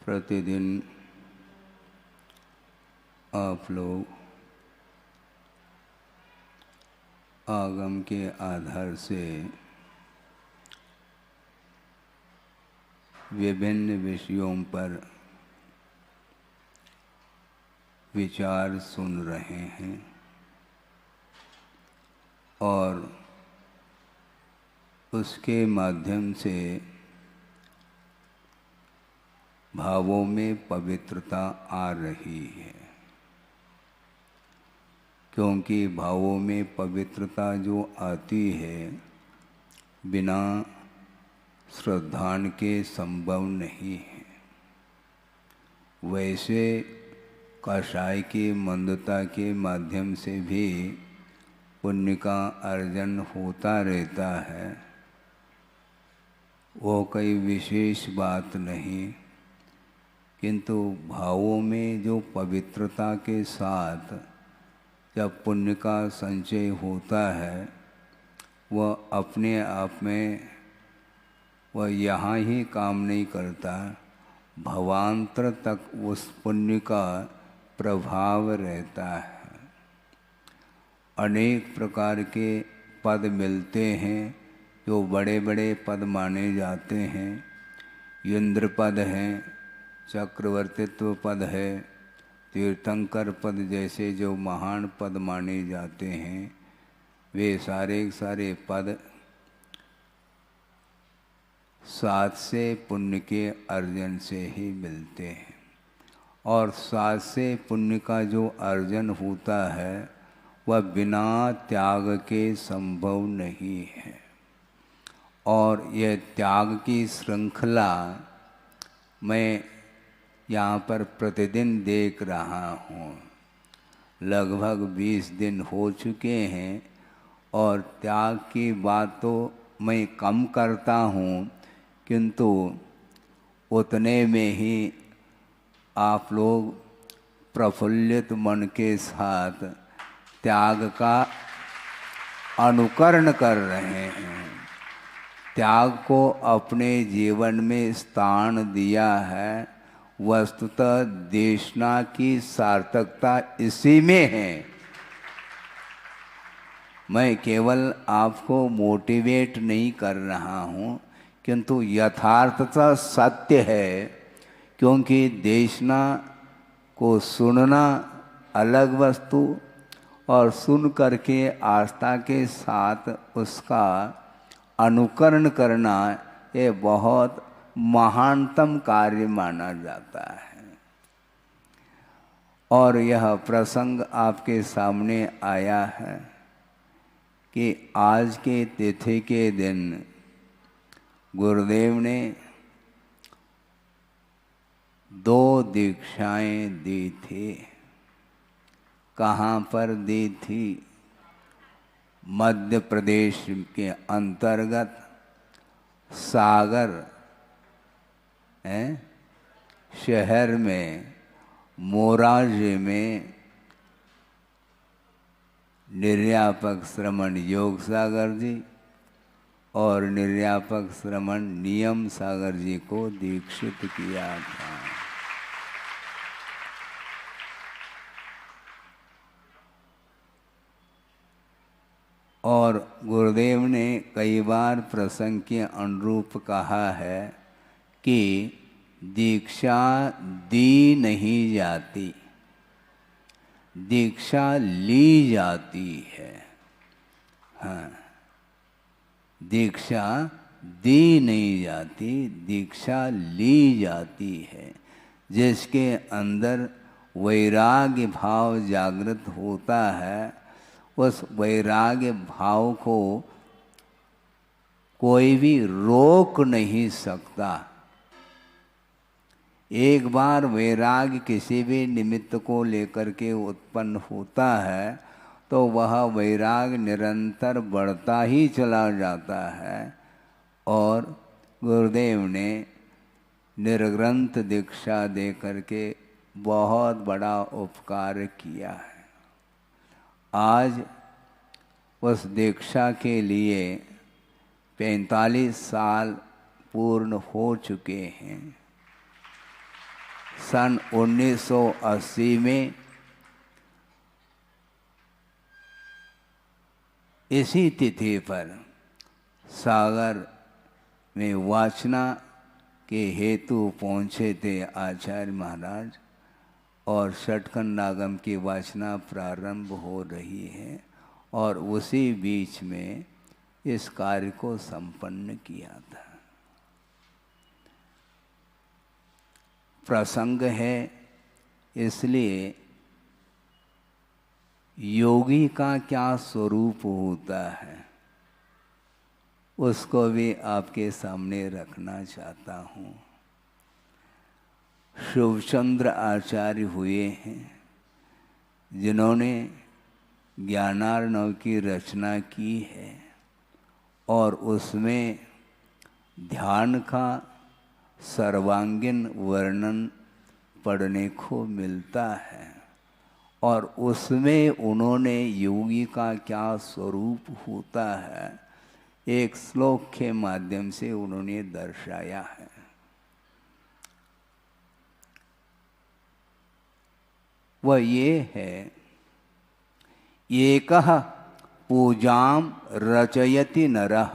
प्रतिदिन आप लोग आगम के आधार से विभिन्न विषयों पर विचार सुन रहे हैं और उसके माध्यम से भावों में पवित्रता आ रही है, क्योंकि भावों में पवित्रता जो आती है बिना श्रद्धान के संभव नहीं है। वैसे कषाय की मंदता के माध्यम से भी पुण्य का अर्जन होता रहता है, वो कोई विशेष बात नहीं, किंतु भावों में जो पवित्रता के साथ जब पुण्य का संचय होता है वह अपने आप में वह यहाँ ही काम नहीं करता, भवांतर तक उस पुण्य का प्रभाव रहता है। अनेक प्रकार के पद मिलते हैं जो बड़े बड़े पद माने जाते हैं। इंद्र पद हैं, चक्रवर्तित्व पद है, तीर्थंकर पद जैसे जो महान पद माने जाते हैं, वे सारे सारे पद साथ से पुण्य के अर्जन से ही मिलते हैं। और साथ से पुण्य का जो अर्जन होता है वह बिना त्याग के संभव नहीं है। और यह त्याग की श्रृंखला मैं यहाँ पर प्रतिदिन देख रहा हूँ। लगभग 20 दिन हो चुके हैं और त्याग की बात तो मैं कम करता हूँ, किंतु उतने में ही आप लोग प्रफुल्लित मन के साथ त्याग का अनुकरण कर रहे हैं, त्याग को अपने जीवन में स्थान दिया है। वस्तुतः देशना की सार्थकता इसी में है। मैं केवल आपको मोटिवेट नहीं कर रहा हूँ, किंतु यथार्थता सत्य है, क्योंकि देशना को सुनना अलग वस्तु और सुन करके आस्था के साथ उसका अनुकरण करना ये बहुत महानतम कार्य माना जाता है। और यह प्रसंग आपके सामने आया है कि आज के तिथि के दिन गुरुदेव ने 2 दीक्षाएं दी थी। कहाँ पर दी थी? मध्य प्रदेश के अंतर्गत सागर शहर में मोराजी में निर्यापक श्रमण योग सागर जी और निर्यापक श्रमण नियम सागर जी को दीक्षित किया था। और गुरुदेव ने कई बार प्रसंग के अनुरूप कहा है कि दीक्षा दी नहीं जाती, दीक्षा ली जाती है। हाँ, दीक्षा दी नहीं जाती, दीक्षा ली जाती है। जिसके अंदर वैराग्य भाव जागृत होता है, उस वैराग्य भाव को कोई भी रोक नहीं सकता। एक बार वैराग्य किसी भी निमित्त को लेकर के उत्पन्न होता है तो वह वैराग्य निरंतर बढ़ता ही चला जाता है। और गुरुदेव ने निर्ग्रंथ दीक्षा दे करके बहुत बड़ा उपकार किया है। आज उस दीक्षा के लिए 45 साल पूर्ण हो चुके हैं। सन 1980 में इसी तिथि पर सागर में वाचना के हेतु पहुँचे थे आचार्य महाराज, और षटकन आगम की वाचना प्रारंभ हो रही है, और उसी बीच में इस कार्य को संपन्न किया था। प्रसंग है, इसलिए योगी का क्या स्वरूप होता है उसको भी आपके सामने रखना चाहता हूँ। शुभचंद्र आचार्य हुए हैं जिन्होंने ज्ञानार्णव की रचना की है, और उसमें ध्यान का सर्वांगीण वर्णन पढ़ने को मिलता है, और उसमें उन्होंने योगी का क्या स्वरूप होता है एक श्लोक के माध्यम से उन्होंने दर्शाया है। वह ये है, एकः पूजाम रचयति नरः।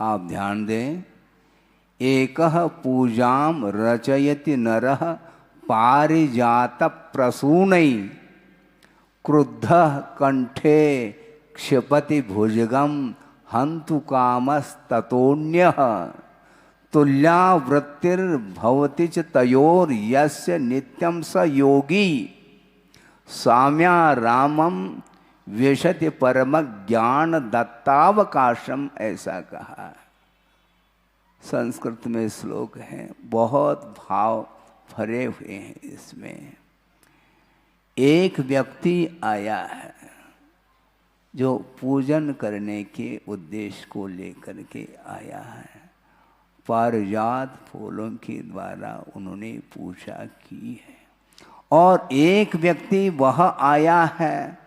आप ध्यान दें, एकः पूजाम रचयति नरः पारिजात प्रसूनै क्रुद्धः कंठे क्षिपति भुजगम हंतु कामस्ततोऽन्यः तुल्यावृत्तिर्भवति च तयोर यस्य नित्यं स योगी साम्या रामम विशति परम ज्ञान दत्तावकाशम, ऐसा कहा। संस्कृत में श्लोक है, बहुत भाव भरे हुए हैं इसमें। एक व्यक्ति आया है जो पूजन करने के उद्देश्य को लेकर के आया है। पारिजात फूलों के द्वारा उन्होंने पूजा की है, और एक व्यक्ति वह आया है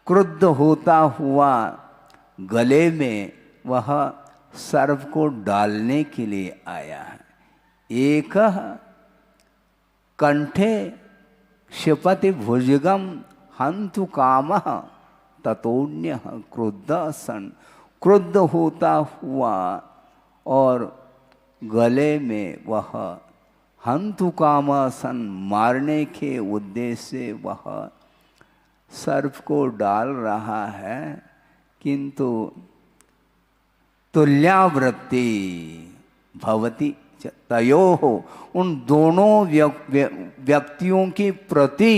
क्रुद्ध होता हुआ, गले में वह सर्प को डालने के लिए आया है। एक कंठे क्षिपति भुजगम हंतु कामः ततोऽन्यः क्रुद्ध सन, क्रुद्ध होता हुआ और गले में वह हंतु काम सन, मारने के उद्देश्य से वह सर्प को डाल रहा है, किंतु तुल्यावृत्ति भवति तयोः, उन दोनों व्यक्तियों की प्रति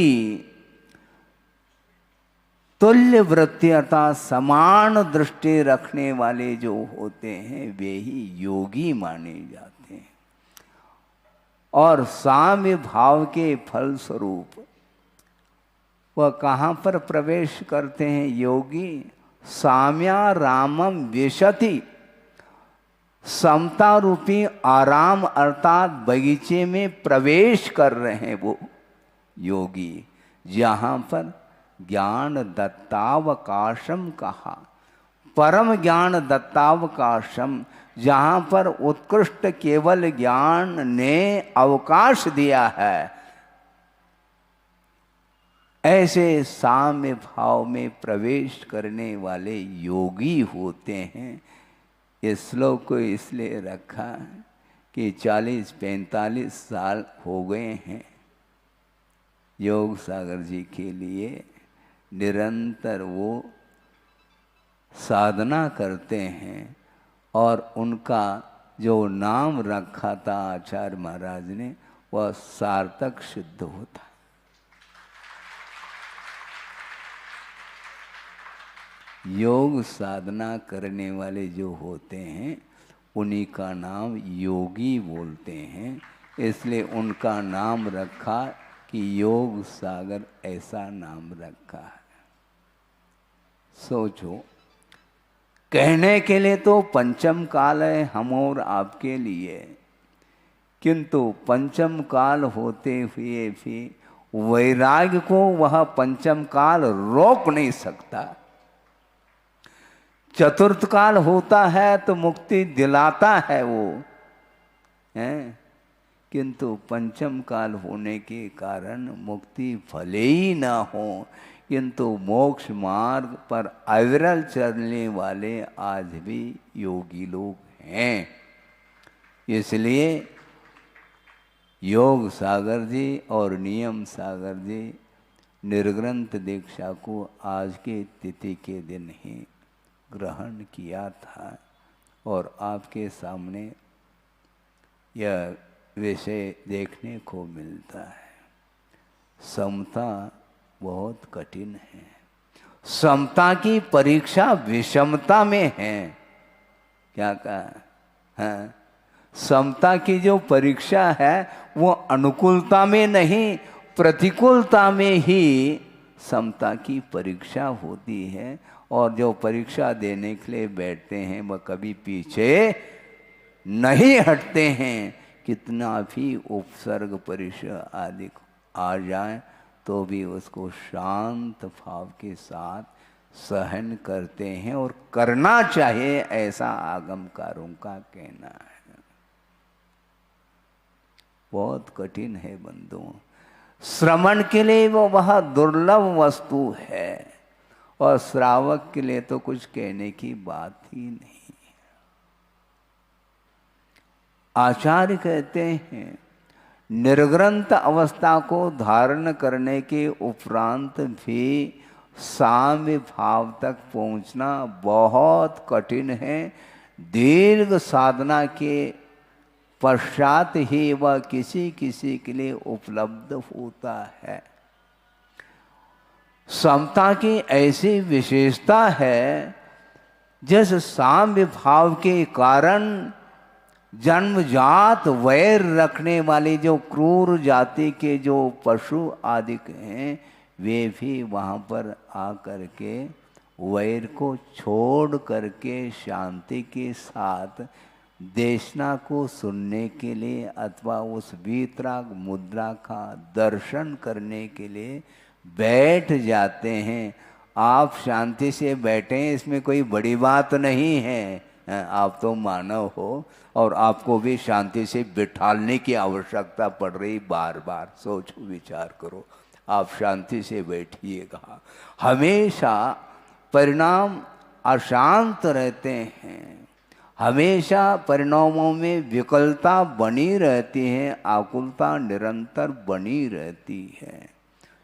तुल्य वृत्ति अर्थात समान दृष्टि रखने वाले जो होते हैं वे ही योगी माने जाते हैं। और साम्य भाव के फल स्वरूप वह कहाँ पर प्रवेश करते हैं योगी? साम्या रामम विशति, समता रूपी आराम अर्थात बगीचे में प्रवेश कर रहे हैं वो योगी, जहाँ पर ज्ञान दत्तावकाशम कहा, परम ज्ञान दत्तावकाशम, जहाँ पर उत्कृष्ट केवल ज्ञान ने अवकाश दिया है, ऐसे साम्य भाव में प्रवेश करने वाले योगी होते हैं। इस श्लोक को इसलिए रखा कि 40-45 साल हो गए हैं योग सागर जी के लिए, निरंतर वो साधना करते हैं, और उनका जो नाम रखा था आचार्य महाराज ने वह सार्थक सिद्ध होता। योग साधना करने वाले जो होते हैं उन्हीं का नाम योगी बोलते हैं, इसलिए उनका नाम रखा कि योग सागर, ऐसा नाम रखा है। सोचो, कहने के लिए तो पंचम काल है हम और आपके लिए, किंतु पंचम काल होते हुए भी वैराग्य को वह पंचम काल रोक नहीं सकता। चतुर्थ काल होता है तो मुक्ति दिलाता है वो, है किंतु पंचम काल होने के कारण मुक्ति भले ही ना हो, किंतु मोक्ष मार्ग पर अविरल चलने वाले आज भी योगी लोग हैं। इसलिए योग सागर जी और नियम सागर जी निर्ग्रंथ दीक्षा को आज के तिथि के दिन ही ग्रहण किया था और आपके सामने यह विषय देखने को मिलता है। समता बहुत कठिन है। समता की परीक्षा विषमता में है। क्या कहा? हाँ, समता की जो परीक्षा है वो अनुकूलता में नहीं, प्रतिकूलता में ही समता की परीक्षा होती है। और जो परीक्षा देने के लिए बैठते हैं वह कभी पीछे नहीं हटते हैं। कितना भी उपसर्ग परीक्षा आदि आ जाए तो भी उसको शांत भाव के साथ सहन करते हैं और करना चाहिए, ऐसा आगमकारों का कहना है। बहुत कठिन है बंधुओं। श्रवण के लिए वो वह दुर्लभ वस्तु है और श्रावक के लिए तो कुछ कहने की बात ही नहीं। आचार्य कहते हैं निर्ग्रंथ अवस्था को धारण करने के उपरांत भी साम्य भाव तक पहुंचना बहुत कठिन है। दीर्घ साधना के पश्चात ही वह किसी किसी के लिए उपलब्ध होता है। समता की ऐसी विशेषता है जिस साम्य भाव के कारण जन्मजात वैर रखने वाले जो क्रूर जाति के जो पशु आदि हैं वे भी वहाँ पर आकर के वैर को छोड़ करके शांति के साथ देशना को सुनने के लिए अथवा उस वीतराग मुद्रा का दर्शन करने के लिए बैठ जाते हैं। आप शांति से बैठें, इसमें कोई बड़ी बात नहीं है। आप तो मानव हो और आपको भी शांति से बिठालने की आवश्यकता पड़ रही। बार बार सोचो, विचार करो। आप शांति से बैठिएगा। हमेशा परिणाम अशांत रहते हैं। हमेशा परिणामों में विकलता बनी रहती है, आकुलता निरंतर बनी रहती है।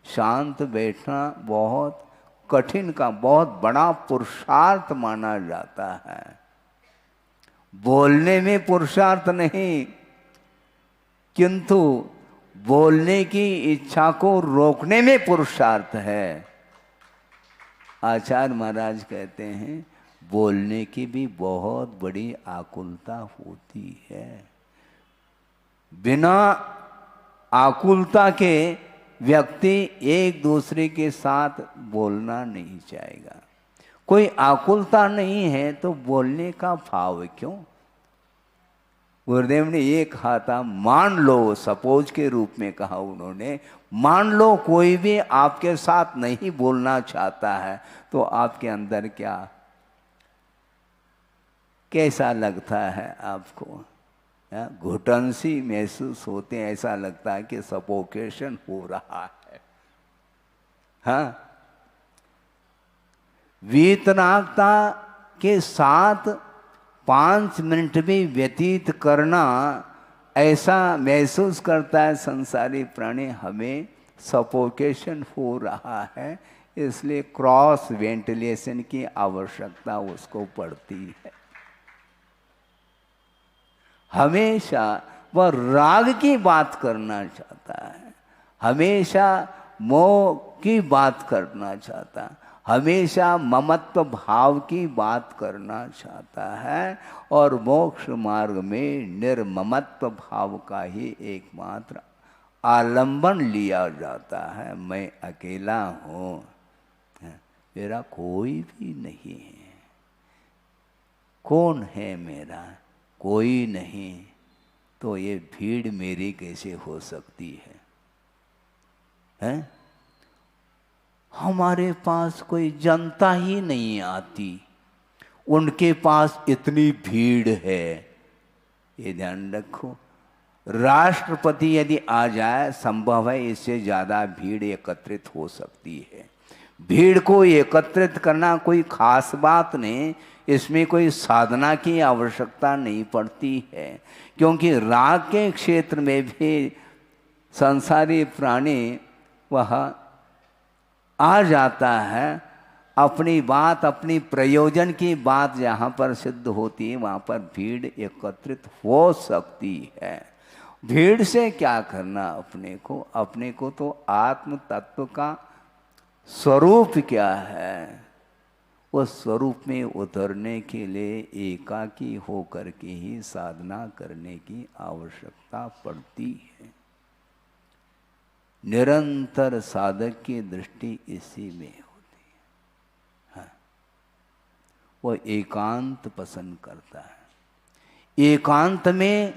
शांत बैठना बहुत कठिन का बहुत बड़ा पुरुषार्थ माना जाता है। बोलने में पुरुषार्थ नहीं, किंतु बोलने की इच्छा को रोकने में पुरुषार्थ है। आचार्य महाराज कहते हैं बोलने की भी बहुत बड़ी आकुलता होती है। बिना आकुलता के व्यक्ति एक दूसरे के साथ बोलना नहीं चाहेगा। कोई आकुलता नहीं है तो बोलने का भाव क्यों? गुरुदेव ने ये कहा था, मान लो, सपोज के रूप में कहा उन्होंने, मान लो कोई भी आपके साथ नहीं बोलना चाहता है तो आपके अंदर क्या कैसा लगता है आपको? घुटन सी महसूस होते हैं, ऐसा लगता है कि सफोकेशन हो रहा है। हाँ, वीतरागता के साथ 5 मिनट भी व्यतीत करना ऐसा महसूस करता है संसारी प्राणी, हमें सफोकेशन हो रहा है, इसलिए क्रॉस वेंटिलेशन की आवश्यकता उसको पड़ती है। हमेशा वह राग की बात करना चाहता है, हमेशा मोह की बात करना चाहता है, हमेशा ममत्व भाव की बात करना चाहता है। और मोक्ष मार्ग में निर्ममत्व भाव का ही एकमात्र आलंबन लिया जाता है। मैं अकेला हूँ, मेरा कोई भी नहीं है। कौन है मेरा? कोई नहीं। तो ये भीड़ मेरी कैसे हो सकती है? हैं? हमारे पास कोई जनता ही नहीं आती, उनके पास इतनी भीड़ है। ये ध्यान रखो। राष्ट्रपति यदि आ जाए, संभव है इससे ज़्यादा भीड़ एकत्रित हो सकती है। भीड़ को एकत्रित करना कोई खास बात नहीं, इसमें कोई साधना की आवश्यकता नहीं पड़ती है, क्योंकि राग के क्षेत्र में भी संसारी प्राणी वह आ जाता है। अपनी बात, अपनी प्रयोजन की बात जहाँ पर सिद्ध होती है वहाँ पर भीड़ एकत्रित हो सकती है। भीड़ से क्या करना अपने को तो आत्म तत्व का स्वरूप क्या है, उस स्वरूप में उतरने के लिए एकाकी होकर के ही साधना करने की आवश्यकता पड़ती है। निरंतर साधक की दृष्टि इसी में होती है। हाँ, वो एकांत पसंद करता है। एकांत में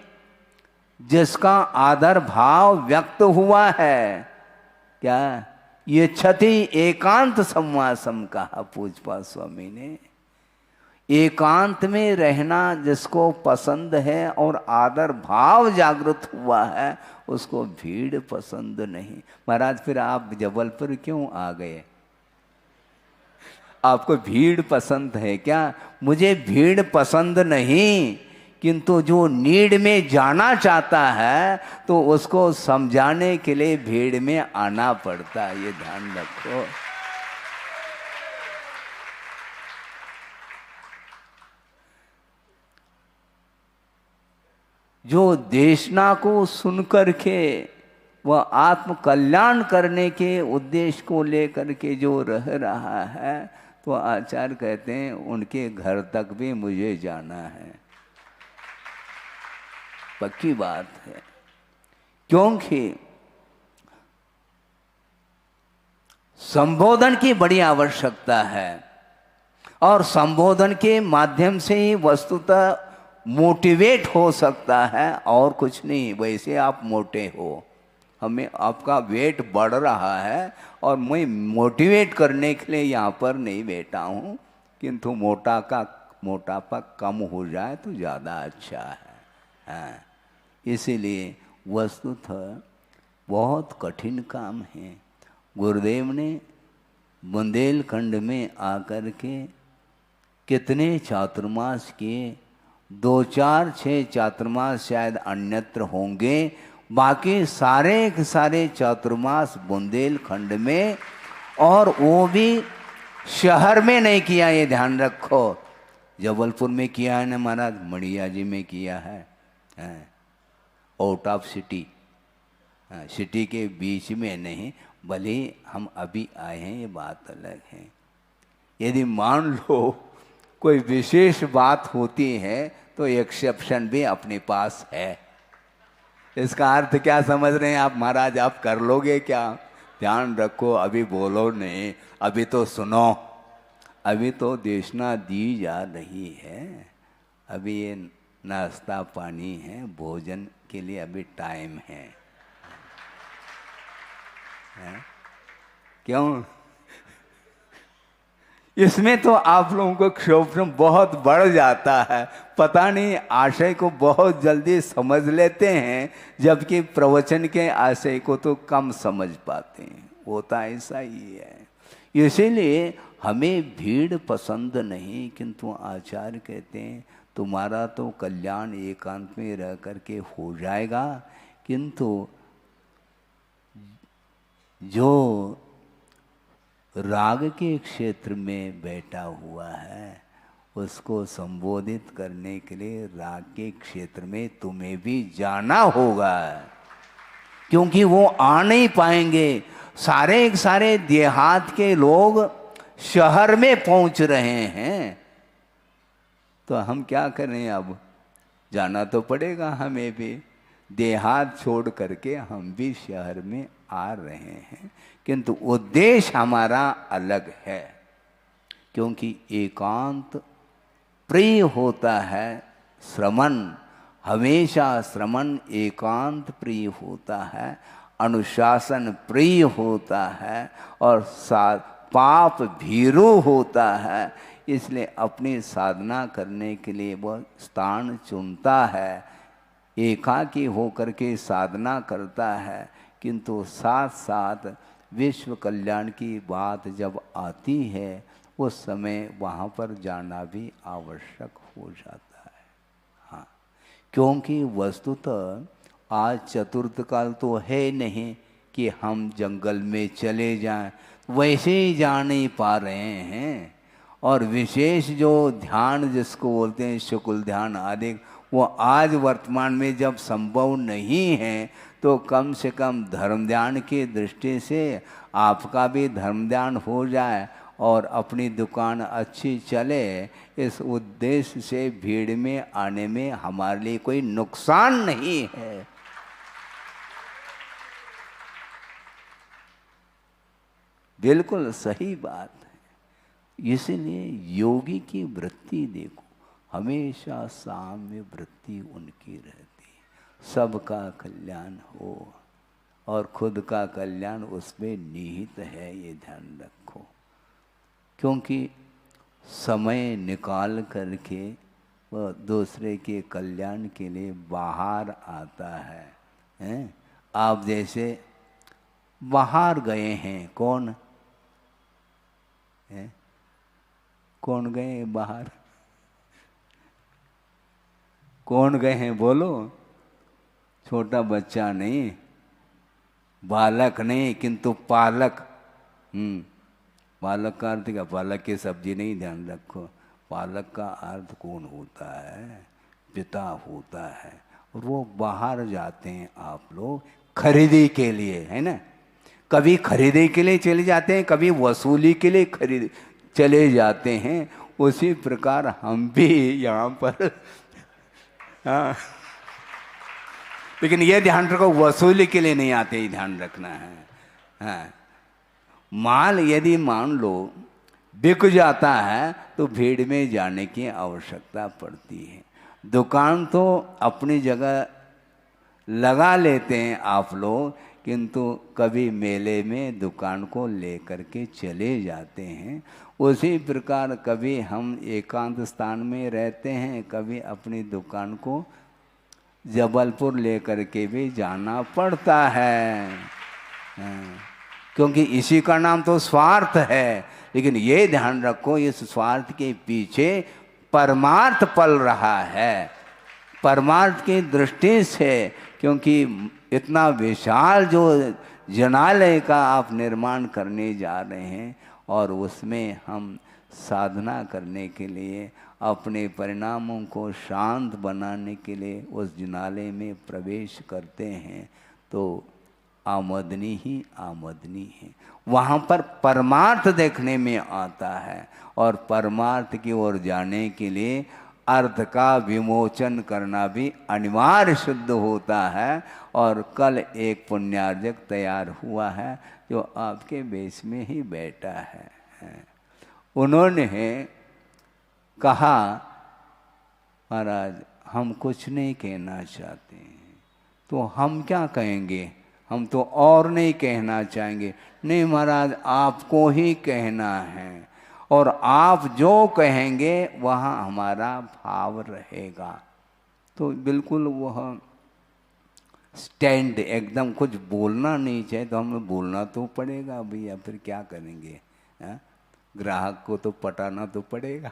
जिसका आदर भाव व्यक्त हुआ है, क्या ये छति एकांत संवासम कहा पूज्यपाद स्वामी ने। एकांत में रहना जिसको पसंद है और आदर भाव जागृत हुआ है, उसको भीड़ पसंद नहीं। महाराज फिर आप जबलपुर क्यों आ गए? आपको भीड़ पसंद है क्या? मुझे भीड़ पसंद नहीं, किंतु जो नीड में जाना चाहता है तो उसको समझाने के लिए भीड़ में आना पड़ता है, ये ध्यान रखो। जो देशना को सुनकर के वह आत्म कल्याण करने के उद्देश्य को लेकर के जो रह रहा है, तो आचार्य कहते हैं उनके घर तक भी मुझे जाना है। पक्की बात है, क्योंकि संबोधन की बड़ी आवश्यकता है और संबोधन के माध्यम से ही वस्तुतः मोटिवेट हो सकता है और कुछ नहीं। वैसे आप मोटे हो, हमें आपका वेट बढ़ रहा है और मैं मोटिवेट करने के लिए यहाँ पर नहीं बैठा हूँ, किंतु मोटापा कम हो जाए तो ज़्यादा अच्छा है। हाँ, इसीलिए वस्तुतः बहुत कठिन काम है। गुरुदेव ने बुंदेलखंड में आकर के कितने चातुर्मास किए, 2, 4, 6 चातुर्मास शायद अन्यत्र होंगे, बाकी सारे के सारे चातुर्मास बुंदेलखंड में, और वो भी शहर में नहीं किया, ये ध्यान रखो। जबलपुर में किया है ना महाराज, मड़िया जी में किया है, आउट ऑफ सिटी, सिटी के बीच में नहीं। भले हम अभी आए हैं, ये बात अलग है। यदि मान लो कोई विशेष बात होती है तो एक्सेप्शन भी अपने पास है। इसका अर्थ क्या समझ रहे हैं आप महाराज? आप कर लोगे क्या? ध्यान रखो, अभी बोलो नहीं, अभी तो सुनो। अभी तो देशना दी जा रही है, अभी ये नाश्ता पानी है, भोजन के लिए अभी टाइम है। क्यों? इसमें तो आप लोगों को क्षोभ बहुत बढ़ जाता है, पता नहीं, आशय को बहुत जल्दी समझ लेते हैं, जबकि प्रवचन के आशय को तो कम समझ पाते हैं। होता ऐसा ही है। इसीलिए हमें भीड़ पसंद नहीं, किंतु आचार्य कहते हैं तुम्हारा तो कल्याण एकांत में रह करके हो जाएगा, किंतु जो राग के क्षेत्र में बैठा हुआ है उसको संबोधित करने के लिए राग के क्षेत्र में तुम्हें भी जाना होगा, क्योंकि वो आ नहीं पाएंगे। सारे देहात के लोग शहर में पहुंच रहे हैं, तो हम क्या करें? अब जाना तो पड़ेगा हमें भी। देहात छोड़ करके हम भी शहर में आ रहे हैं, किंतु उद्देश्य हमारा अलग है, क्योंकि एकांत प्रिय होता है श्रमण, हमेशा श्रमण एकांत प्रिय होता है, अनुशासन प्रिय होता है और पाप भीरू होता है। इसलिए अपनी साधना करने के लिए वह स्थान चुनता है। एकाकी होकर के साधना करता है, किंतु साथ साथ विश्व कल्याण की बात जब आती है उस समय वहाँ पर जाना भी आवश्यक हो जाता है। हाँ, क्योंकि वस्तुतः आज चतुर्थ काल तो है नहीं कि हम जंगल में चले जाएं, वैसे ही जा नहीं पा रहे हैं। और विशेष जो ध्यान जिसको बोलते हैं शुक्ल ध्यान आदि, वो आज वर्तमान में जब संभव नहीं है तो कम से कम धर्म ध्यान की दृष्टि से आपका भी धर्म ध्यान हो जाए और अपनी दुकान अच्छी चले, इस उद्देश्य से भीड़ में आने में हमारे लिए कोई नुकसान नहीं है। बिल्कुल सही बात है। इसलिए योगी की वृत्ति देखो, हमेशा साम्य वृत्ति उनकी रहती है, सबका कल्याण हो और खुद का कल्याण उसमें निहित है, ये ध्यान रखो। क्योंकि समय निकाल करके वह दूसरे के कल्याण के लिए बाहर आता है, हैं? आप जैसे बाहर गए हैं, कौन है? कौन गए बाहर? कौन गए हैं बोलो? छोटा बच्चा नहीं, बालक नहीं, किंतु पालक। पालक का अर्थ क्या? पालक की सब्जी नहीं, ध्यान रखो। पालक का अर्थ कौन होता है? पिता होता है। और वो बाहर जाते हैं आप लोग खरीदी के लिए, है ना? कभी खरीदी के लिए चले जाते हैं, कभी वसूली के लिए खरीद चले जाते हैं। उसी प्रकार हम भी यहाँ पर हाँ, लेकिन ये ध्यान रखो, वसूली के लिए नहीं आते, ही ध्यान रखना है। हाँ, माल यदि मान लो बिक जाता है तो भीड़ में जाने की आवश्यकता पड़ती है। दुकान तो अपनी जगह लगा लेते हैं आप लोग, किंतु कभी मेले में दुकान को लेकर के चले जाते हैं। उसी प्रकार कभी हम एकांत स्थान में रहते हैं, कभी अपनी दुकान को जबलपुर लेकर के भी जाना पड़ता है। क्योंकि इसी का नाम तो स्वार्थ है। लेकिन ये ध्यान रखो, इस स्वार्थ के पीछे परमार्थ पल रहा है, परमार्थ की दृष्टि से। क्योंकि इतना विशाल जो जनालय का आप निर्माण करने जा रहे हैं और उसमें हम साधना करने के लिए, अपने परिणामों को शांत बनाने के लिए उस जनालय में प्रवेश करते हैं, तो आमदनी ही आमदनी है। वहाँ पर परमार्थ देखने में आता है और परमार्थ की ओर जाने के लिए अर्थ का विमोचन करना भी अनिवार्य सिद्ध होता है। और कल एक पुण्यार्जक तैयार हुआ है जो आपके बेस में ही बैठा है। उन्होंने कहा, महाराज हम कुछ नहीं कहना चाहते हैं। तो हम क्या कहेंगे? हम तो और नहीं कहना चाहेंगे। नहीं महाराज, आपको ही कहना है, और आप जो कहेंगे वहाँ हमारा भाव रहेगा। तो बिल्कुल वह स्टैंड एकदम, कुछ बोलना नहीं चाहिए तो हमें बोलना तो पड़ेगा भैया, फिर क्या करेंगे? ग्राहक को तो पटाना तो पड़ेगा।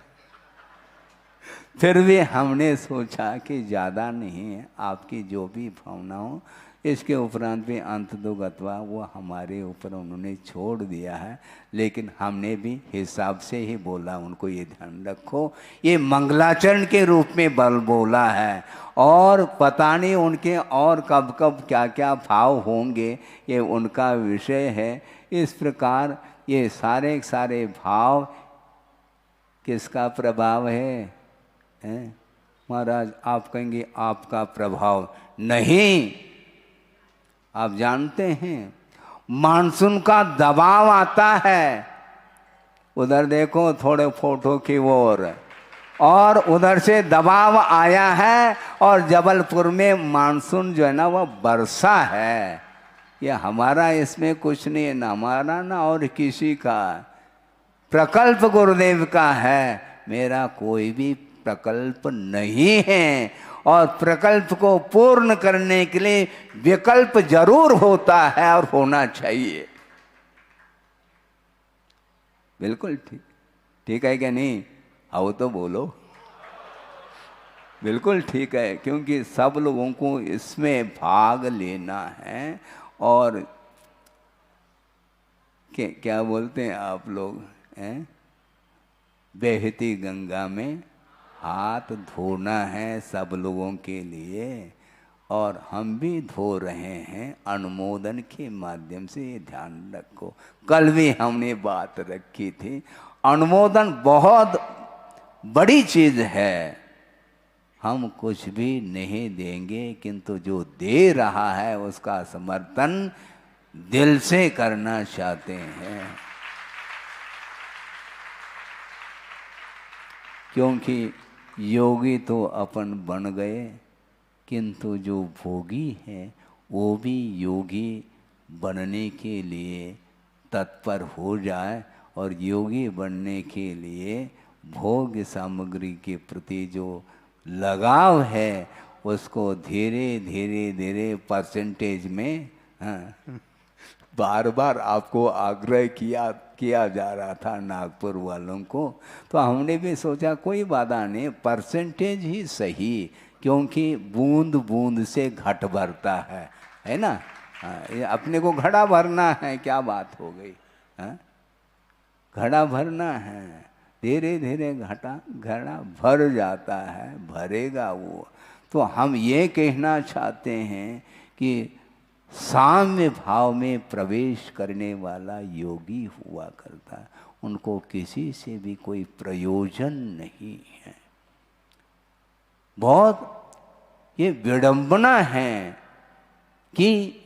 फिर भी हमने सोचा कि ज़्यादा नहीं है, आपकी जो भी भावना हो, इसके उपरांत भी अंत दो गत्वा वो हमारे ऊपर उन्होंने छोड़ दिया है। लेकिन हमने भी हिसाब से ही बोला, उनको ये ध्यान रखो, ये मंगलाचरण के रूप में बल बोला है, और पता नहीं उनके और कब कब क्या क्या भाव होंगे, ये उनका विषय है। इस प्रकार ये सारे सारे भाव किसका प्रभाव है? महाराज आप कहेंगे आपका प्रभाव नहीं। आप जानते हैं मानसून का दबाव आता है, उधर देखो थोड़े फोटो की ओर, और उधर से दबाव आया है और जबलपुर में मानसून जो है ना वह बरसा है। ये हमारा इसमें कुछ नहीं है, ना हमारा ना और किसी का, प्रकल्प गुरुदेव का है, मेरा कोई भी प्रकल्प नहीं है। और प्रकल्प को पूर्ण करने के लिए विकल्प जरूर होता है और होना चाहिए। बिल्कुल ठीक, ठीक है क्या नहीं? आओ तो बोलो। बिल्कुल ठीक है, क्योंकि सब लोगों को इसमें भाग लेना है। और क्या बोलते हैं आप लोग हैं, बहती गंगा में हाथ धोना है सब लोगों के लिए। और हम भी धो रहे हैं अनुमोदन के माध्यम से, ये ध्यान रखो। कल भी हमने बात रखी थी, अनुमोदन बहुत बड़ी चीज है। हम कुछ भी नहीं देंगे, किंतु जो दे रहा है उसका समर्थन दिल से करना चाहते हैं। क्योंकि योगी तो अपन बन गए, किंतु जो भोगी है वो भी योगी बनने के लिए तत्पर हो जाए। और योगी बनने के लिए भोग सामग्री के प्रति जो लगाव है उसको धीरे धीरे धीरे परसेंटेज में, हाँ, बार बार आपको आग्रह किया जा रहा था नागपुर वालों को, तो हमने भी सोचा कोई बाधा नहीं, परसेंटेज ही सही, क्योंकि बूंद बूंद से घट भरता है ना। हाँ, ये अपने को घड़ा भरना है, क्या बात हो गई, हाँ? घड़ा भरना है, धीरे धीरे घड़ा भर जाता है, भरेगा वो। तो हम ये कहना चाहते हैं कि साम्य भाव में प्रवेश करने वाला योगी हुआ करता है, उनको किसी से भी कोई प्रयोजन नहीं है। बहुत ये विडंबना है कि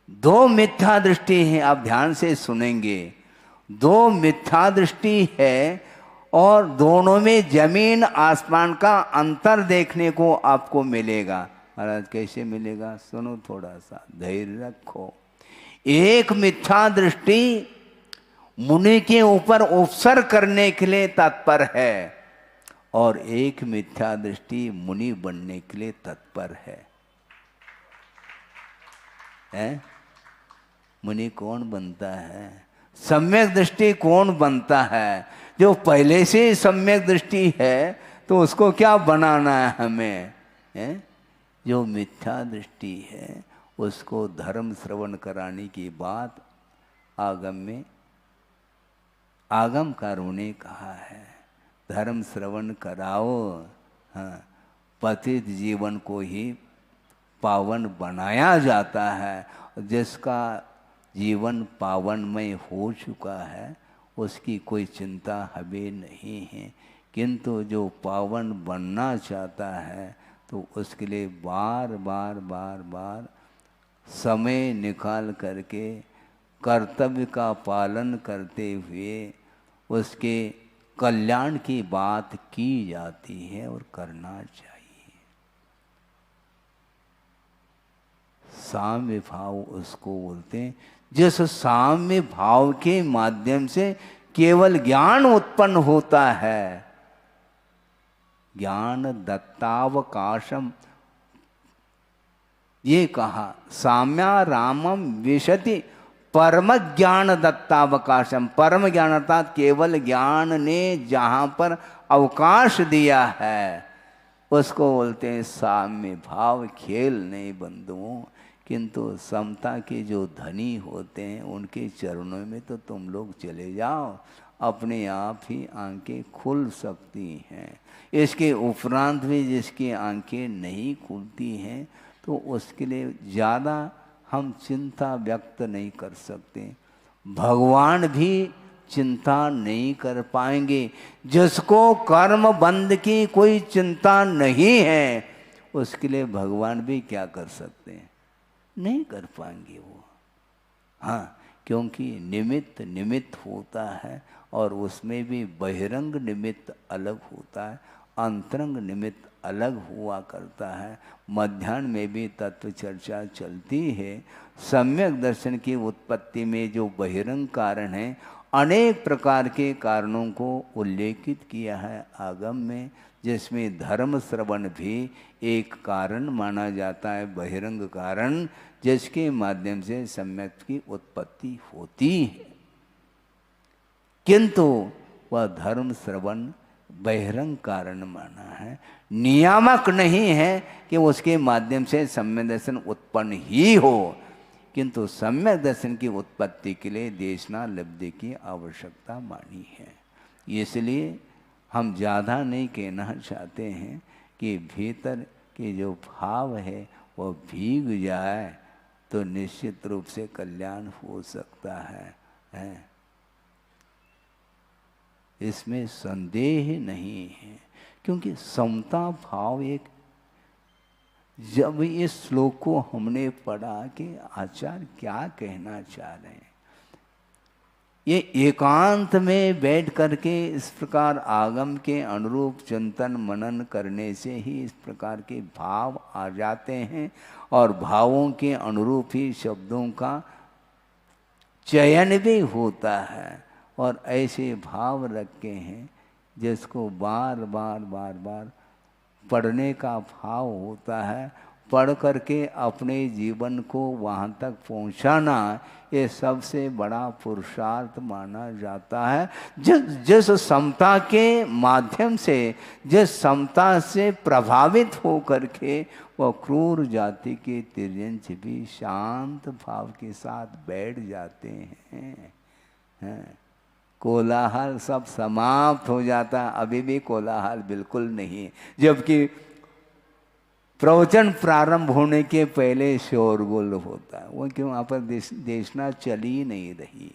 दो मिथ्या दृष्टि है, आप ध्यान से सुनेंगे, दो मिथ्या दृष्टि है और दोनों में जमीन आसमान का अंतर देखने को आपको मिलेगा। महाराज कैसे मिलेगा? सुनो, थोड़ा सा धैर्य रखो। एक मिथ्या दृष्टि मुनि के ऊपर उपसर्ग करने के लिए तत्पर है और एक मिथ्या दृष्टि मुनि बनने के लिए तत्पर है। मुनि कौन बनता है? सम्यक दृष्टि कौन बनता है? जो पहले से सम्यक दृष्टि है तो उसको क्या बनाना है हमें, जो मिथ्या दृष्टि है उसको धर्म श्रवण कराने की बात आगम में आगमकारों ने कहा है। धर्म श्रवण कराओ, हाँ, पतित जीवन को ही पावन बनाया जाता है। जिसका जीवन पावनमय हो चुका है उसकी कोई चिंता हमें नहीं है, किंतु जो पावन बनना चाहता है तो उसके लिए बार बार बार बार समय निकाल करके कर्तव्य का पालन करते हुए उसके कल्याण की बात की जाती है और करना चाहिए। साम्य भाव उसको बोलते हैं, जिस साम्य भाव के माध्यम से केवल ज्ञान उत्पन्न होता है। ज्ञान दत्तावकाशम, ये कहा साम्या रामम विशति परम ज्ञान दत्तावकाशम। परम ज्ञान अर्थात केवल ज्ञान ने जहां पर अवकाश दिया है उसको बोलते हैं साम्य भाव। खेल नहीं बंधुओं, किंतु समता के जो धनी होते हैं उनके चरणों में तो तुम लोग चले जाओ, अपने आप ही आंखें खुल सकती हैं। इसके उपरांत भी जिसकी आंखें नहीं खुलती हैं तो उसके लिए ज़्यादा हम चिंता व्यक्त नहीं कर सकते। भगवान भी चिंता नहीं कर पाएंगे। जिसको कर्म बंध की कोई चिंता नहीं है उसके लिए भगवान भी क्या कर सकते हैं? नहीं कर पाएंगे वो। हाँ, क्योंकि निमित्त निमित्त होता है और उसमें भी बहिरंग निमित्त अलग होता है, अंतरंग निमित्त अलग हुआ करता है। मध्याह्न में भी तत्व चर्चा चलती है। सम्यक दर्शन की उत्पत्ति में जो बहिरंग कारण है, अनेक प्रकार के कारणों को उल्लेखित किया है आगम में। जिसमें धर्म श्रवण भी एक कारण माना जाता है, बहिरंग कारण, जिसके माध्यम से सम्यक की उत्पत्ति होती है। किंतु वह धर्म श्रवण बहिरंग कारण माना है, नियामक नहीं है कि उसके माध्यम से सम्यक दर्शन उत्पन्न ही हो। किंतु सम्यक दर्शन की उत्पत्ति के लिए देशना लब्धि की आवश्यकता मानी है। इसलिए हम ज़्यादा नहीं कहना चाहते हैं कि भीतर के जो भाव है वो भीग जाए तो निश्चित रूप से कल्याण हो सकता है। इसमें संदेह नहीं है, क्योंकि समता भाव एक, जब इस श्लोक को हमने पढ़ा कि आचार्य क्या कहना चाह रहे हैं, ये एकांत में बैठ करके इस प्रकार आगम के अनुरूप चिंतन मनन करने से ही इस प्रकार के भाव आ जाते हैं और भावों के अनुरूप ही शब्दों का चयन भी होता है। और ऐसे भाव रखे हैं जिसको बार बार बार बार पढ़ने का भाव होता है, पढ़ करके अपने जीवन को वहाँ तक पहुँचाना ये सबसे बड़ा पुरुषार्थ माना जाता है। जिस समता के माध्यम से, जिस समता से प्रभावित हो करके वह क्रूर जाति के तिर्यंच भी शांत भाव के साथ बैठ जाते हैं। कोलाहल सब समाप्त हो जाता, अभी भी कोलाहल बिल्कुल नहीं, जबकि प्रवचन प्रारंभ होने के पहले शोरगुल होता है। वो क्यों? वहाँ पर देशना चली नहीं रही,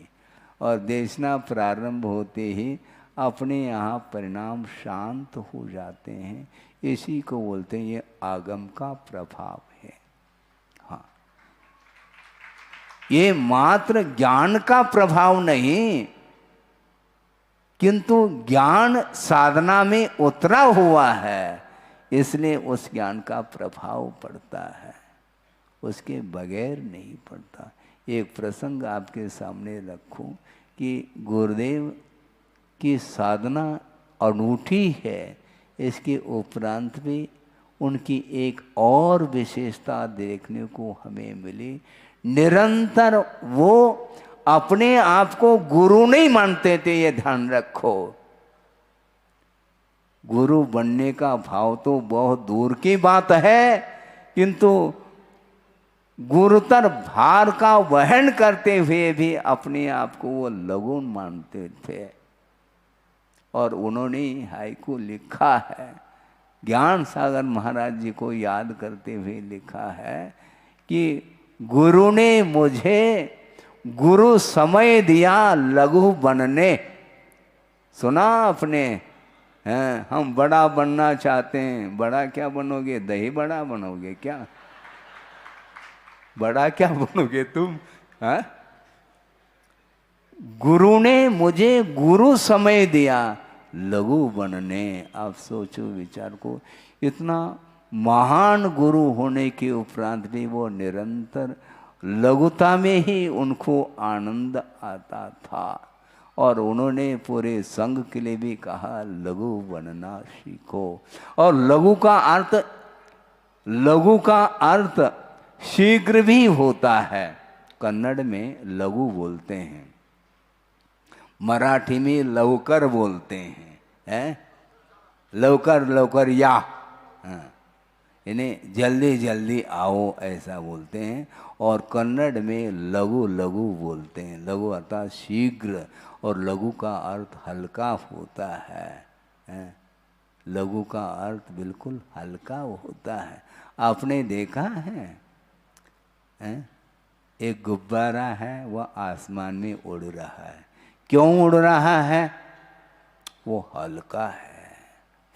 और देशना प्रारंभ होते ही अपने यहाँ परिणाम शांत हो जाते हैं। इसी को बोलते हैं ये आगम का प्रभाव है। हाँ, ये मात्र ज्ञान का प्रभाव नहीं, किंतु ज्ञान साधना में उतरा हुआ है, इसलिए उस ज्ञान का प्रभाव पड़ता है, उसके बगैर नहीं पड़ता। एक प्रसंग आपके सामने रखूं कि गुरुदेव की साधना अनूठी है, इसके उपरांत भी उनकी एक और विशेषता देखने को हमें मिली। निरंतर वो अपने आप को गुरु नहीं मानते थे, ये ध्यान रखो। गुरु बनने का भाव तो बहुत दूर की बात है, किंतु गुरुतर भार का वहन करते हुए भी अपने आप को वो लघु मानते थे। और उन्होंने हाइकू लिखा है, ज्ञान सागर महाराज जी को याद करते हुए लिखा है कि गुरु ने मुझे गुरु समय दिया लघु बनने। सुना आपने? हैं, हम बड़ा बनना चाहते हैं। बड़ा क्या बनोगे? दही बड़ा बनोगे क्या? बड़ा क्या बनोगे तुम? हैं? गुरु ने मुझे गुरु समय दिया लघु बनने। आप सोचो विचार को, इतना महान गुरु होने के उपरांत भी वो निरंतर लघुता में ही उनको आनंद आता था। और उन्होंने पूरे संघ के लिए भी कहा लघु बनना सीखो। और लघु का अर्थ शीघ्र भी होता है। कन्नड़ में लघु बोलते हैं, मराठी में लवकर बोलते हैं, लवकर लवकर या, इन्हें जल्दी जल्दी आओ ऐसा बोलते हैं। और कन्नड़ में लघु लघु बोलते हैं। लघु अर्थात शीघ्र, और लघु का अर्थ हल्का होता है। लघु का अर्थ बिल्कुल हल्का होता है। आपने देखा है, एक गुब्बारा है, वह आसमान में उड़ रहा है। क्यों उड़ रहा है? वो हल्का है,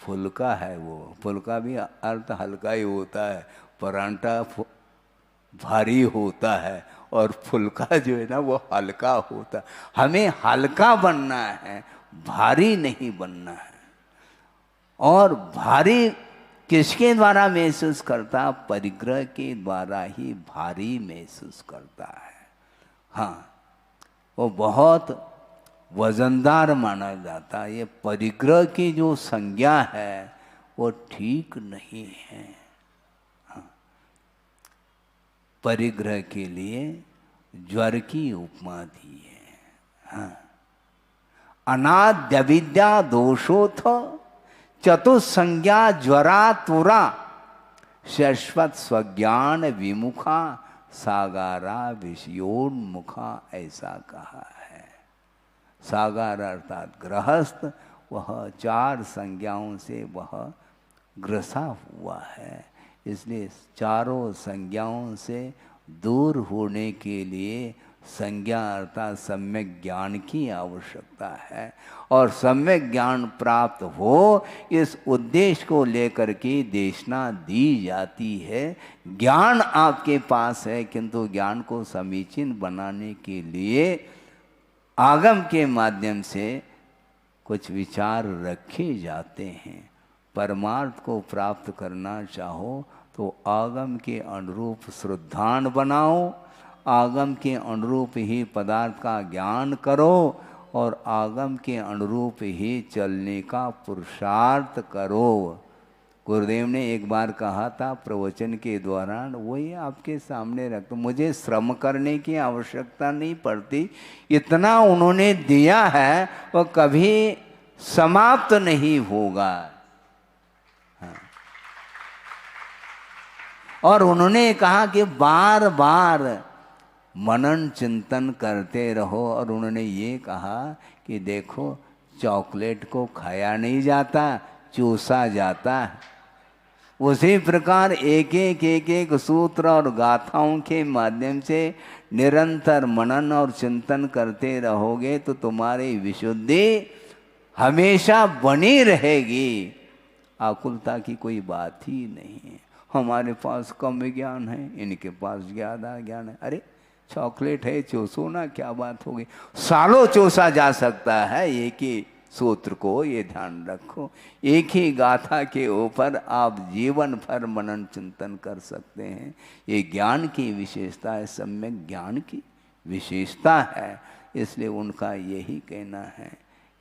फुल्का है। वो फुल्का भी अर्थ हल्का ही होता है। परांठा भारी होता है और फुल्का जो है ना वो हल्का होता है। हमें हल्का बनना है, भारी नहीं बनना है। और भारी किसके द्वारा महसूस करता? परिग्रह के द्वारा ही भारी महसूस करता है। हाँ, वो बहुत वजनदार माना जाता है। ये परिग्रह की जो संज्ञा है वो ठीक नहीं है। हाँ। परिग्रह के लिए ज्वर की उपमा दी है। हाँ। अनाद्य विद्या दोषोथ चतुसंज्ञा ज्वरा तुरा शाश्वत स्वज्ञान विमुखा सागारा विषयोन्मुखा, ऐसा कहा है। सागार अर्थात गृहस्थ, वह 4 संज्ञाओं से वह ग्रसा हुआ है। इसलिए चारों संज्ञाओं से दूर होने के लिए संज्ञा अर्थात सम्यक ज्ञान की आवश्यकता है। और सम्यक ज्ञान प्राप्त हो, इस उद्देश्य को लेकर के देशना दी जाती है। ज्ञान आपके पास है, किंतु ज्ञान को समीचीन बनाने के लिए आगम के माध्यम से कुछ विचार रखे जाते हैं। परमार्थ को प्राप्त करना चाहो तो आगम के अनुरूप श्रद्धान बनाओ, आगम के अनुरूप ही पदार्थ का ज्ञान करो और आगम के अनुरूप ही चलने का पुरुषार्थ करो। गुरुदेव ने एक बार कहा था प्रवचन के दौरान, वही आपके सामने रख दो, मुझे श्रम करने की आवश्यकता नहीं पड़ती, इतना उन्होंने दिया है वह कभी समाप्त नहीं होगा। हाँ। और उन्होंने कहा कि बार बार मनन चिंतन करते रहो। और उन्होंने ये कहा कि देखो चॉकलेट को खाया नहीं जाता, चूसा जाता है। उसी प्रकार एक एक सूत्र और गाथाओं के माध्यम से निरंतर मनन और चिंतन करते रहोगे तो तुम्हारी विशुद्धि हमेशा बनी रहेगी। आकुलता की कोई बात ही नहीं है। हमारे पास कम ज्ञान है, इनके पास ज़्यादा ज्ञान है। अरे चॉकलेट है, चूसो ना, क्या बात होगी, सालों चूसा जा सकता है। एक ही सूत्र को ये ध्यान रखो, एक ही गाथा के ऊपर आप जीवन भर मनन चिंतन कर सकते हैं। ये ज्ञान की विशेषता है, सम्यक ज्ञान की विशेषता है। इसलिए उनका यही कहना है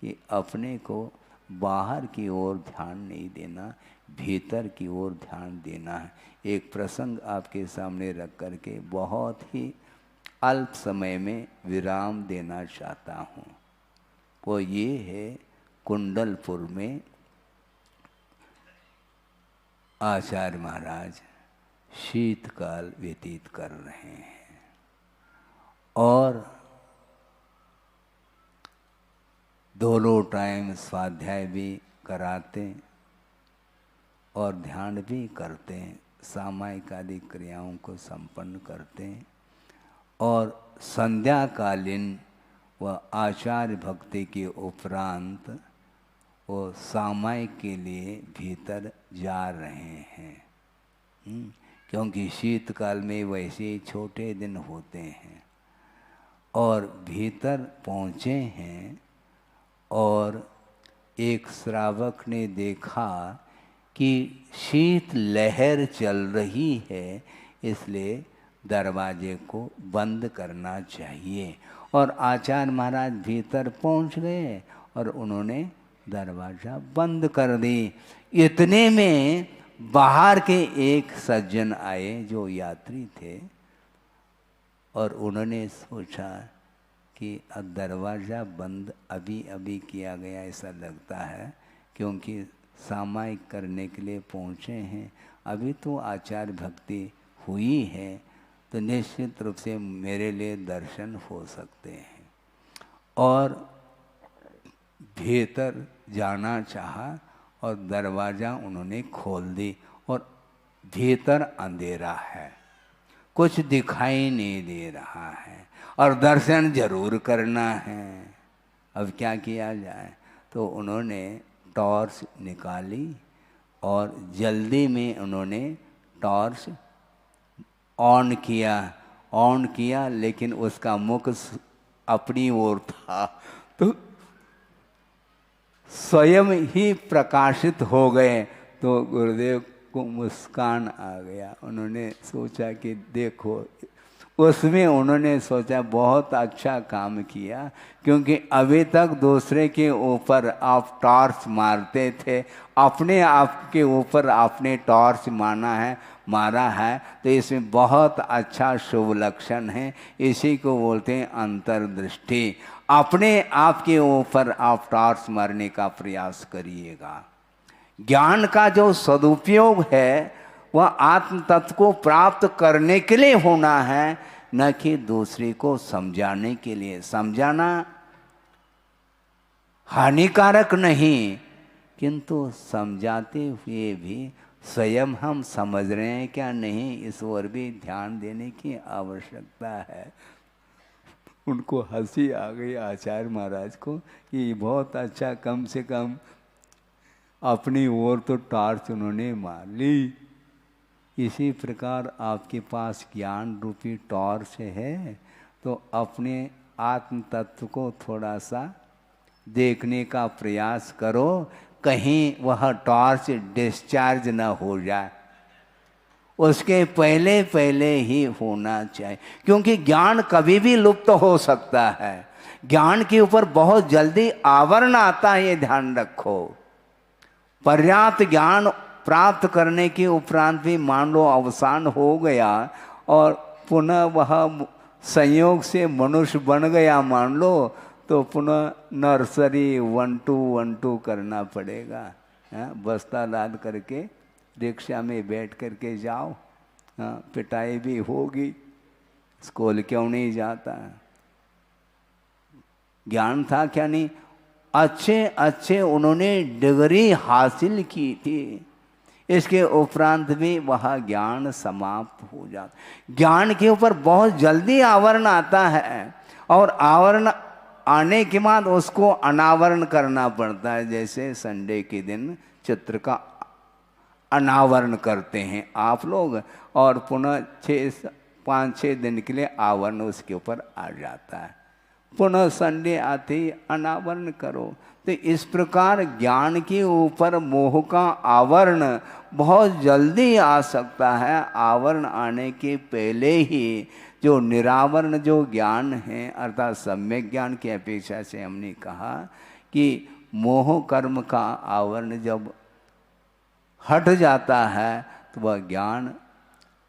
कि अपने को बाहर की ओर ध्यान नहीं देना, भीतर की ओर ध्यान देना है। एक प्रसंग आपके सामने रख करके बहुत ही अल्प समय में विराम देना चाहता हूँ। वो ये है, कुंडलपुर में आचार्य महाराज शीतकाल व्यतीत कर रहे हैं और दोनों टाइम स्वाध्याय भी कराते और ध्यान भी करते हैं, सामायिक आदि क्रियाओं को संपन्न करते हैं। और संध्याकालीन व आचार्य भक्ति के उपरांत वो सामायिक के लिए भीतर जा रहे हैं। क्योंकि शीतकाल में वैसे छोटे दिन होते हैं। और भीतर पहुँचे हैं और एक श्रावक ने देखा कि शीत लहर चल रही है, इसलिए दरवाजे को बंद करना चाहिए। और आचार्य महाराज भीतर पहुंच गए और उन्होंने दरवाज़ा बंद कर दी। इतने में बाहर के एक सज्जन आए जो यात्री थे और उन्होंने सोचा कि अब दरवाज़ा बंद अभी अभी किया गया ऐसा लगता है, क्योंकि सामायिक करने के लिए पहुँचे हैं, अभी तो आचार्य भक्ति हुई है, तो निश्चित रूप से मेरे लिए दर्शन हो सकते हैं। और भीतर जाना चाहा और दरवाज़ा उन्होंने खोल दी और भीतर अंधेरा है, कुछ दिखाई नहीं दे रहा है और दर्शन जरूर करना है। अब क्या किया जाए, तो उन्होंने टॉर्च निकाली और जल्दी में उन्होंने टॉर्च ऑन किया, लेकिन उसका मुख अपनी ओर था, तो स्वयं ही प्रकाशित हो गए। तो गुरुदेव को मुस्कान आ गया। उन्होंने सोचा कि देखो उसमें उन्होंने सोचा बहुत अच्छा काम किया, क्योंकि अभी तक दूसरे के ऊपर आप टॉर्च मारते थे, अपने आप के ऊपर आपने टॉर्च मारा है, तो इसमें बहुत अच्छा शुभ लक्षण है। इसी को बोलते हैं अंतर्दृष्टि। अपने आप के ऊपर आप टॉर्च मारने का प्रयास करिएगा। ज्ञान का जो सदुपयोग है वह आत्म तत्व को प्राप्त करने के लिए होना है, न कि दूसरे को समझाने के लिए। समझाना हानिकारक नहीं, किंतु समझाते हुए भी स्वयं हम समझ रहे हैं क्या नहीं, इस ओर भी ध्यान देने की आवश्यकता है। उनको हंसी आ गई आचार्य महाराज को कि बहुत अच्छा, कम से कम अपनी ओर तो टॉर्च उन्होंने मार ली। इसी प्रकार आपके पास ज्ञान रूपी टॉर्च है, तो अपने आत्म तत्व को थोड़ा सा देखने का प्रयास करो, कहीं वह टॉर्च डिस्चार्ज न हो जाए, उसके पहले पहले ही होना चाहिए। क्योंकि ज्ञान कभी भी लुप्त हो सकता है, ज्ञान के ऊपर बहुत जल्दी आवरण आता है, ये ध्यान रखो। पर्याप्त ज्ञान प्राप्त करने के उपरांत भी मान लो अवसान हो गया और पुनः वह संयोग से मनुष्य बन गया मान लो, तो पुनः नर्सरी 1-2 करना पड़ेगा। बस्ता लाद करके रिक्शा में बैठ करके जाओ, पिटाई भी होगी, स्कूल क्यों नहीं जाता। ज्ञान था क्या नहीं, अच्छे अच्छे उन्होंने डिग्री हासिल की थी, इसके उपरांत भी वह ज्ञान समाप्त हो जाता। ज्ञान के ऊपर बहुत जल्दी आवरण आता है, और आवरण आने के बाद उसको अनावरण करना पड़ता है। जैसे संडे के दिन चित्र का अनावरण करते हैं आप लोग, और पुनः 5-6 दिन के लिए आवरण उसके ऊपर आ जाता है, पुनः संडे आते ही अनावरण करो। तो इस प्रकार ज्ञान के ऊपर मोह का आवरण बहुत जल्दी आ सकता है। आवरण आने के पहले ही जो निरावरण जो ज्ञान है, अर्थात सम्यक ज्ञान की अपेक्षा से हमने कहा कि मोह कर्म का आवरण जब हट जाता है, तो वह ज्ञान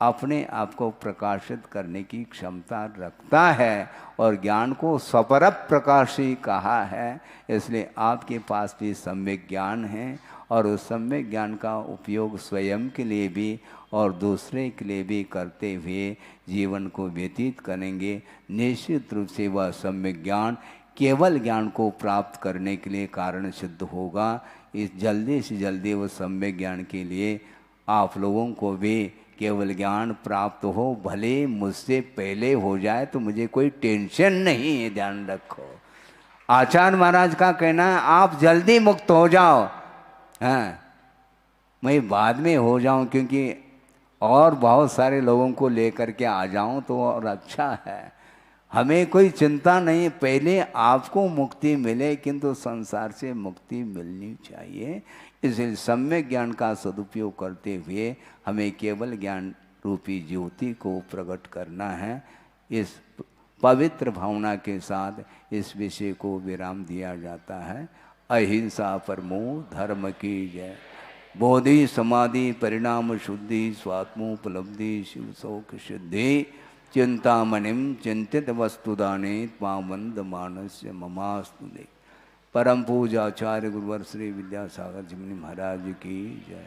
अपने आप को प्रकाशित करने की क्षमता रखता है, और ज्ञान को स्वपर प्रकाशी कहा है। इसलिए आपके पास भी सम्यक ज्ञान है, और उस सम्यक ज्ञान का उपयोग स्वयं के लिए भी और दूसरे के लिए भी करते हुए जीवन को व्यतीत करेंगे। निश्चित रूप से वह सम्यक ज्ञान केवल ज्ञान को प्राप्त करने के लिए कारण सिद्ध होगा। इस जल्दी से जल्दी वो सम्यक ज्ञान के लिए आप लोगों को भी केवल ज्ञान प्राप्त हो, भले मुझसे पहले हो जाए तो मुझे कोई टेंशन नहीं है, ध्यान रखो। आचार्य महाराज का कहना है आप जल्दी मुक्त हो जाओ, हाँ मैं बाद में हो जाऊं, क्योंकि और बहुत सारे लोगों को लेकर के आ जाऊं तो और अच्छा है। हमें कोई चिंता नहीं, पहले आपको मुक्ति मिले, किंतु संसार से मुक्ति मिलनी चाहिए। इसलिए सम्यक ज्ञान का सदुपयोग करते हुए हमें केवल ज्ञान रूपी ज्योति को प्रकट करना है। इस पवित्र भावना के साथ इस विषय को विराम दिया जाता है। अहिंसा परमो धर्म की जय। बोधि समाधि परिणाम शुद्धि स्वात्मोपलब्धि शिव शोक सिद्धि। चिंतामणिम चिंतित वस्तुदाने त्वामंद मानस्य ममास्तु दे। परम पूज्य आचार्य गुरुवर श्री विद्यासागर जी महाराज की जय।